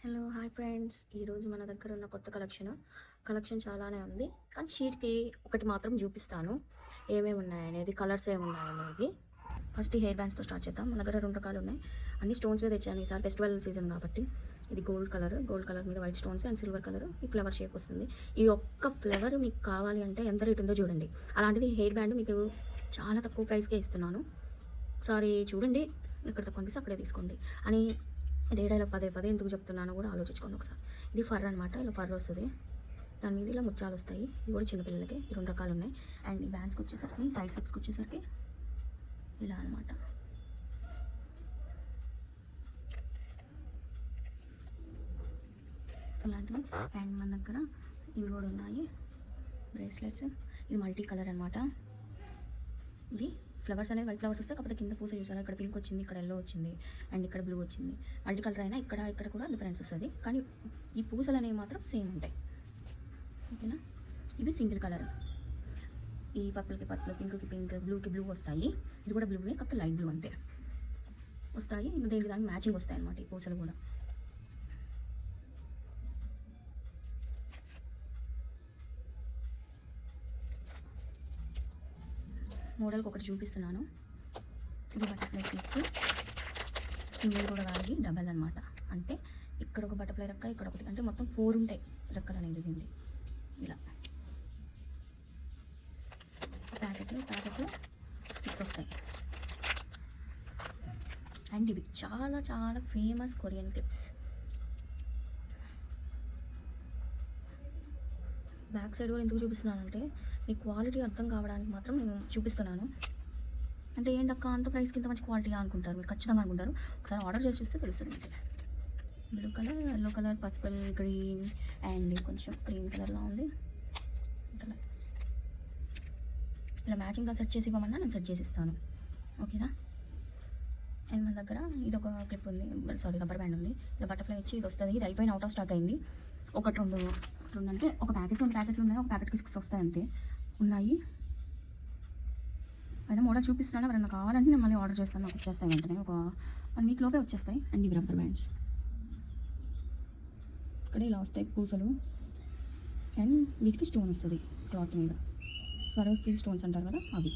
Hello hi friends, ఈరోజు మన దగ్గర ఉన్న కొత్త కలెక్షన్ చాలానే ఉంది. కానీ షీట్కి ఒకటి మాత్రం చూపిస్తాను ఏమేమి ఉన్నాయనేది, కలర్స్ ఏమున్నాయనేది. ఫస్ట్ హెయిర్ బ్యాండ్స్తో స్టార్ట్ చేద్దాం. మన దగ్గర 2 రకాలు ఉన్నాయి. అన్ని స్టోన్స్ మీద తెచ్చాను ఈసారి ఫెస్టివల్ సీజన్ కాబట్టి. ఇది గోల్డ్ కలర్ మీద white stones and silver colour. ఈ ఫ్లవర్ షేప్ వస్తుంది. ఈ ఒక్క ఫ్లవర్ మీకు కావాలి అంటే ఎంత రేట్ ఉందో చూడండి. అలాంటిది హెయిర్ బ్యాండ్ మీకు చాలా తక్కువ ప్రైస్కే ఇస్తున్నాను. ఒకసారి చూడండి, ఎక్కడ తక్కువ అనిపిస్తే అక్కడే తీసుకోండి అని. ఇదే డైలాగ్ పదే ఎందుకు చెప్తున్నానో కూడా ఆలోచించుకోండి ఒకసారి. ఇది ఫర్ అనమాట, ఇలా ఫర్ వస్తుంది. దాని మీద ఇలా ముత్యాలు వస్తాయి. ఇవి కూడా చిన్నపిల్లలకి. ఈ 2 రకాలు ఉన్నాయి. అండ్ ఈ బ్యాండ్స్కి వచ్చేసరికి, సైడ్ క్లిప్స్కి వచ్చేసరికి ఇలా అనమాట. అలాంటివి. అండ్ మన దగ్గర ఇవి కూడా ఉన్నాయి, బ్రేస్లెట్స్. ఇది మల్టీ కలర్ అనమాట. ఇవి ఫ్లవర్స్ అనేది వైట్ ఫ్లవర్స్ వస్తాయి, కాకపోతే కింద పూస చూసారా, ఇక్కడ పింక్ వచ్చింది, ఇక్కడ ఎల్లో వచ్చింది, అండ్ ఇక్కడ బ్లూ వచ్చింది. మల్టీ కలర్ అయినా ఇక్కడ కూడా డిఫరెన్స్ వస్తుంది, కానీ ఈ పూసలు అనేవి మాత్రం సేమ్ ఉంటాయి. ఓకేనా. ఇవి సింగిల్ కలర్. ఈ పర్పుల్కి పర్పుల్, పింక్కి పింక్, బ్లూకి బ్లూ వస్తాయి. ఇది కూడా బ్లూవే, కాకపోతే లైట్ బ్లూ అంతే వస్తాయి. ఇంకా దేనికి దానికి మ్యాచింగ్ వస్తాయి అన్నమాట ఈ పూసలు కూడా. మోడల్కి ఒకటి చూపిస్తున్నాను. ఇది బటర్ఫ్లై క్లిప్స్. సింగిల్ కూడా కాదు, డబల్ అనమాట. అంటే ఇక్కడ ఒక బటర్ఫ్లై రెక్క, ఇక్కడ ఒకటి, అంటే మొత్తం 4 ఉంటాయి రెక్కలు అనేది దీన్ని. ఇలా ప్యాకెట్లో 6 వస్తాయి. అండ్ ఇవి చాలా famous Korean clips. Back side కూడా ఎందుకు చూపిస్తున్నానంటే మీ క్వాలిటీ అర్థం కావడానికి మాత్రం నేను చూపిస్తున్నాను. అంటే ఏంటక్క అంత ప్రైస్కి ఇంత మంచి క్వాలిటీగా అనుకుంటారు మీరు, ఖచ్చితంగా అనుకుంటారు. ఒకసారి ఆర్డర్ చేసి చూస్తే తెలుస్తుంది మీకు. Blue colour, yellow colour, purple, green and కొంచెం క్రీమ్ కలర్లా ఉంది కలర్. ఇలా మ్యాచింగ్గా సెట్ చేసి ఇవ్వమన్నా నేను సెట్ చేసి ఇస్తాను. ఓకేనా. అండ్ మన దగ్గర ఇది ఒక క్లిప్ ఉంది, రబ్బర్ బ్యాండ్ ఉంది. ఇలా బటర్ఫ్లై ఇచ్చి ఇది వస్తుంది. ఇది అయిపోయిన అవుట్ ఆఫ్ స్టాక్ అయింది. 2 అంటే ఒక ప్యాకెట్, 2 ప్యాకెట్లు ఉన్నాయి. ఒక ప్యాకెట్కి 6 వస్తాయి అంతే ఉన్నాయి. అయినా మోడల్ చూపిస్తున్నాను. ఎవరైనా కావాలంటే నేను మళ్ళీ ఆర్డర్ చేస్తాను, నాకు వచ్చేస్తాయి వెంటనే. ఒక 1 వీక్ లోపే వచ్చేస్తాయి. అండ్ ఇవి రబ్బర్ బ్యాండ్స్. ఇక్కడ ఇలా వస్తాయి పూసలు. అండ్ వీటికి స్టోన్ వస్తుంది క్లాత్ మీద. స్వరోస్కి స్టోన్స్ అంటారు కదా, అవి.